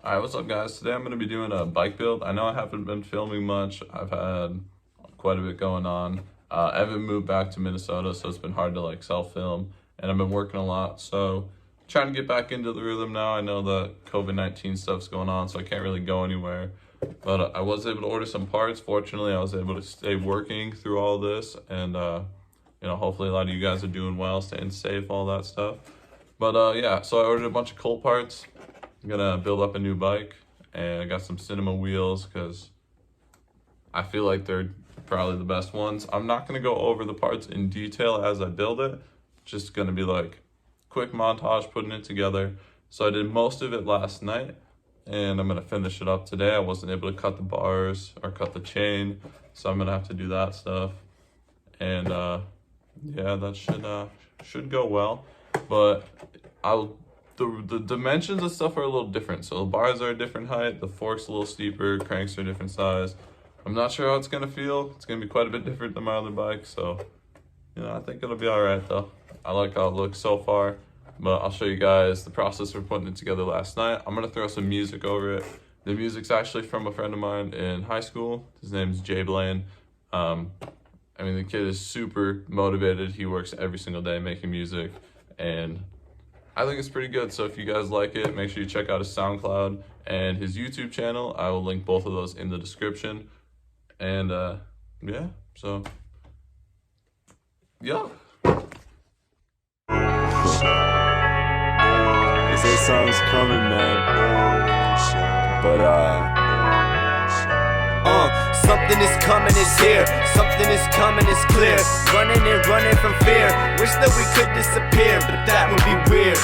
Alright, what's up guys? Today I'm going to be doing a bike build. I know I haven't been filming much. I've had quite a bit going on. Evan moved back to Minnesota, so it's been hard to like self-film, and I've been working a lot, so trying to get back into the rhythm now. I know the COVID-19 stuff's going on, so I can't really go anywhere, but I was able to order some parts. Fortunately, I was able to stay working through all this, and hopefully a lot of you guys are doing well, staying safe, all that stuff. But yeah, so I ordered a bunch of Colt parts. I'm gonna build up a new bike, and I got some cinema wheels because I feel like they're probably the best ones. I'm not gonna go over the parts in detail as I build it, just gonna be like quick montage putting it together. So I did most of it last night, and I'm gonna finish it up today. I wasn't able to cut the bars or cut the chain, so I'm gonna have to do that stuff. And yeah, that should go well. But the dimensions and stuff are a little different. So the bars are a different height, the fork's a little steeper, cranks are a different size. I'm not sure how it's gonna feel. It's gonna be quite a bit different than my other bike, so I think it'll be all right though. I like how it looks so far, but I'll show you guys the process for putting it together last night. I'm gonna throw some music over it. The music's actually from a friend of mine in high school. His name's JayBlaine. I mean, the kid is super motivated. He works every single day making music, and I think it's pretty good. So if you guys like it, make sure you check out his SoundCloud and his YouTube channel. I will link both of those in the description. And yeah, so yeah. They say something's coming, man. But something is coming, it's here. Something is coming, it's clear. Running and running from fear. Wish that we could disappear, but that would be weird.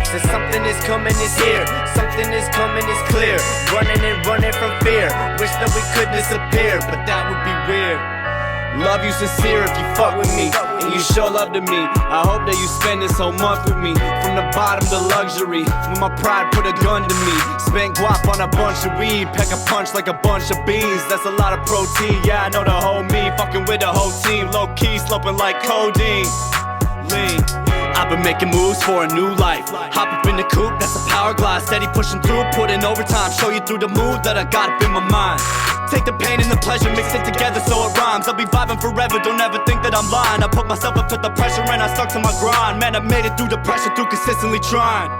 Said something is coming, it's here. Something is coming, it's clear. Running and running from fear. Wish that we could disappear, but that would be weird. Love you sincere if you fuck with me, and you show love to me. I hope that you spend this whole month with me. From the bottom to luxury, when my pride put a gun to me. Spent guap on a bunch of weed, pack a punch like a bunch of beans. That's a lot of protein, yeah, I know the whole me. Fucking with the whole team, low-key, sloping like codeine. Lean. I've been making moves for a new life. Hop up in the coupe, that's a power glide. Steady pushing through, put in overtime. Show you through the mood that I got up in my mind. Take the pain and the pleasure, mix it together so it rhymes. I'll be vibing forever, don't ever think that I'm lying. I put myself up to the pressure and I stuck to my grind. Man, I made it through the pressure, through consistently trying.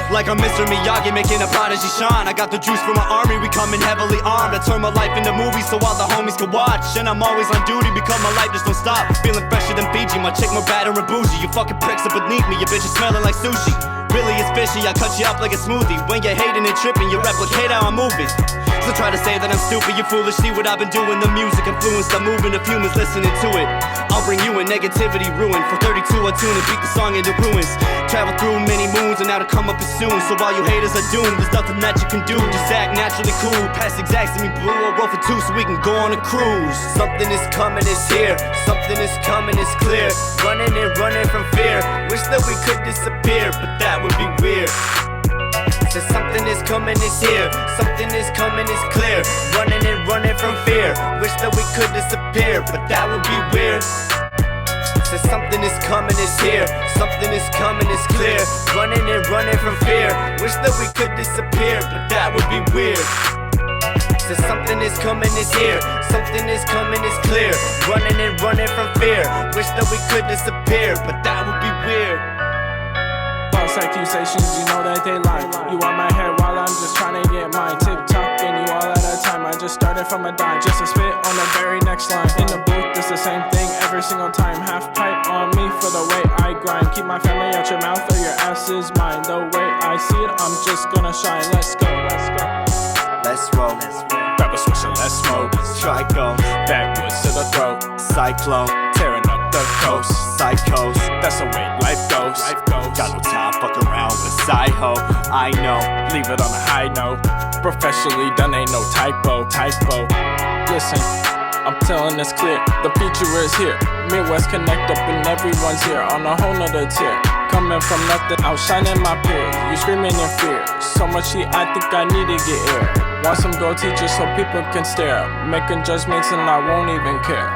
Like I'm Mr. Miyagi, making a prodigy shine. I got the juice from my army, we coming heavily armed. I turn my life into movies so all the homies can watch. And I'm always on duty because my life just don't stop. Feeling fresher than Fiji, my chick more bad and bougie. You fucking pricks are beneath me, your bitch is smelling like sushi. Really it's fishy, I cut you up like a smoothie. When you're hating and tripping, you replicate how I'm moving. So try to say that I'm stupid, you foolish. See what I've been doing, the music influenced. I'm moving if humans listening to it. I'll bring you in negativity, ruin. For 32 I tune and beat the song into ruins. Travel through many moons and now to come up as soon. So all you haters are doomed, there's nothing that you can do. Just act naturally cool, pass exacts to me blue. Or roll for two so we can go on a cruise. Something is coming, it's here. Something is coming, it's clear. Running and running from fear. Wish that we could disappear, but that would be weird. Said something is coming, it's here. Something is coming, it's clear. Running and running from fear. Wish that we could disappear, but that would be weird. Said something is coming, it's here. Something is coming, it's clear. Running and running from fear. Wish that we could disappear, but that would be weird. Said something is coming, it's here. Something is coming, it's clear. Running and running from fear. Wish that we could disappear, but that would be weird. False accusations, you know that they lie. You on my head while I'm just trying to get mine. Tick-tock and you all at a time. I just started from a dime, just to spit on the very next line. In the booth, it's the same thing every single time. Half pipe on me for the way I grind. Keep my family out your mouth or your ass is mine. The way I see it, I'm just gonna shine. Let's go, let's go. Let's roll. Grab a switch and let's smoke. Trico. Backwoods to the throat. Cyclone. Tearing up the coast. Psychos. That's the way life goes. Got no time, fuck around with side-ho. I know. Leave it on a high note. Professionally done, ain't no typo. Listen, I'm telling this clear. The future is here. Midwest connect up and everyone's here on a whole nother tier. Coming from nothing, outshining my peers. You screaming in fear. So much heat, I think I need to get air. Want some gold teachers so people can stare. Making judgments and I won't even care.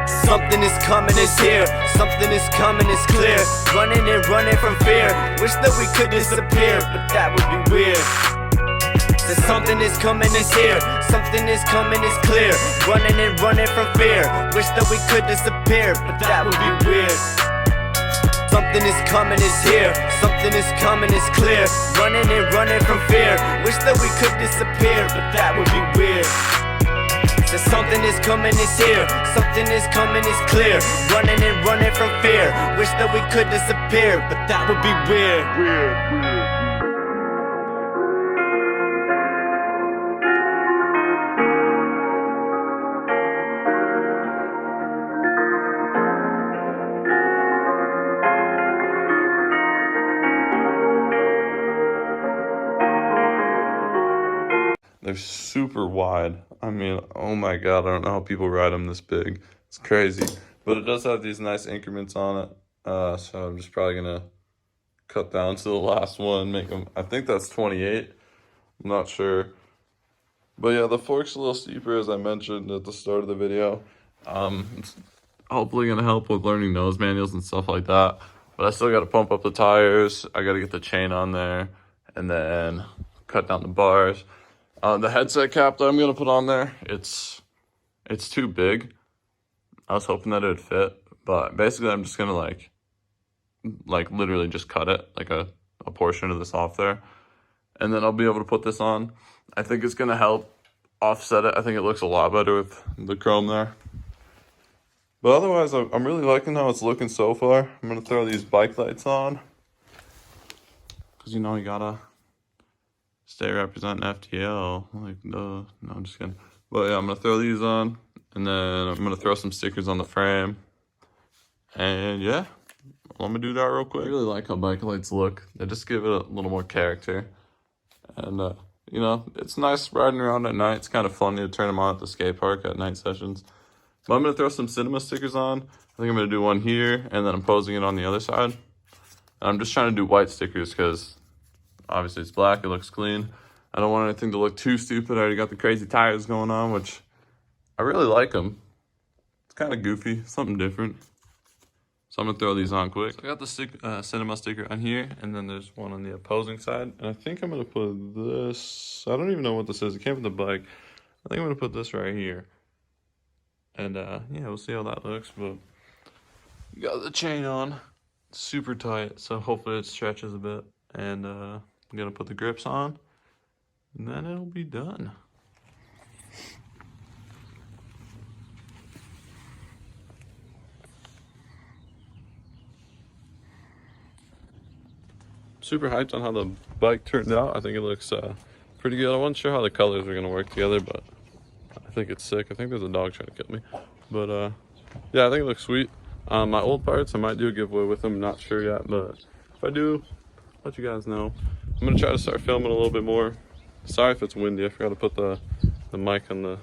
Something is coming, it's here. Something is coming, it's clear. Running and running from fear. Wish that we could disappear, but that would be weird. Said something is coming, it's here. Something is coming, it's clear. Running and running from fear. Wish that we could disappear, but that would be weird. Something is coming, it's here. Something is coming, it's clear. Running and running from fear. Wish that we could disappear, but that would be weird. Said something is coming, it's here. Something is coming, it's clear. Running and running from fear. Wish that we could disappear, but that would be weird. They're super wide. I mean, oh my god, I don't know how people ride them this big. It's crazy. But it does have these nice increments on it. So I'm just probably gonna cut down to the last one, make them, I think that's 28. I'm not sure. But yeah, the fork's a little steeper, as I mentioned at the start of the video. It's hopefully gonna help with learning nose manuals and stuff like that. But I still gotta pump up the tires. I gotta get the chain on there and then cut down the bars. The headset cap that I'm gonna put on there, it's too big. I was hoping that it would fit, but basically I'm just gonna like literally just cut it, like a portion of this off there, and then I'll be able to put this on. I think it's gonna help offset it. I think it looks a lot better with the chrome there. But otherwise, I'm really liking how it's looking so far. I'm gonna throw these bike lights on, cause you know you gotta stay representing FTL, like, no, I'm just kidding. But yeah, I'm gonna throw these on, and then I'm gonna throw some stickers on the frame. And yeah, let me do that real quick. I really like how bike lights look. They just give it a little more character. And, you know, it's nice riding around at night. It's kind of funny to turn them on at the skate park at night sessions. But I'm gonna throw some cinema stickers on. I think I'm gonna do one here, and then I'm posing it on the other side. And I'm just trying to do white stickers, because obviously it's black, it looks clean. I don't want anything to look too stupid. I already got the crazy tires going on, which I really like them. It's kind of goofy, something different. So I'm gonna throw these on quick. So I got the cinema sticker on here, and then there's one on the opposing side. And I think I'm gonna put this, I don't even know what this is. It came from the bike. I think I'm gonna put this right here. And yeah, we'll see how that looks, but got the chain on, super tight, so hopefully it stretches a bit. And I'm gonna put the grips on, and then it'll be done. Super hyped on how the bike turned out. I think it looks pretty good. I wasn't sure how the colors are gonna work together, but I think it's sick. I think there's a dog trying to kill me, but yeah, I think it looks sweet. My old parts, I might do a giveaway with them. Not sure yet, but if I do, let you guys know. I'm gonna try to start filming a little bit more. Sorry if it's windy. I forgot to put the mic on the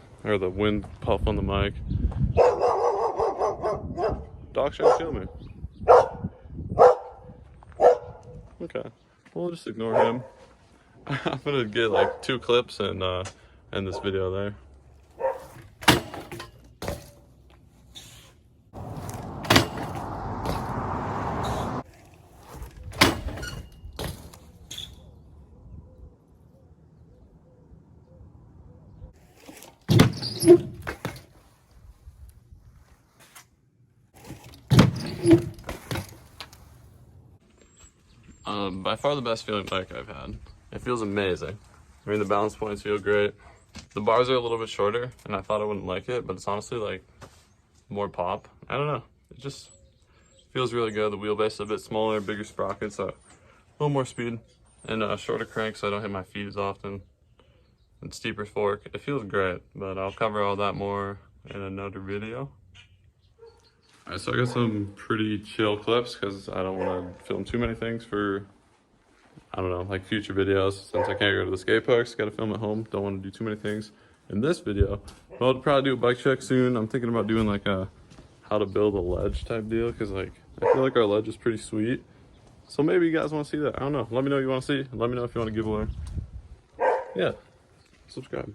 wind puff on the mic. Dog's trying to kill me. Okay, we'll just ignore him. I'm gonna get like 2 clips and end this video there. By far the best feeling bike I've had. It feels amazing. I mean, the balance points feel great. The bars are a little bit shorter, and I thought I wouldn't like it, but it's honestly like more pop. I don't know. It just feels really good. The wheelbase is a bit smaller, bigger sprockets, so a little more speed, and shorter crank, so I don't hit my feet as often. And steeper fork. It feels great, but I'll cover all that more in another video. Alright, so I got some pretty chill clips because I don't want to film too many things for, I don't know, like future videos. Since I can't go to the skate parks, gotta film at home. Don't want to do too many things in this video. But I'll probably do a bike check soon. I'm thinking about doing like a how to build a ledge type deal, because like I feel like our ledge is pretty sweet. So maybe you guys want to see that. I don't know. Let me know what you want to see. Let me know if you want to give away. Yeah, subscribe.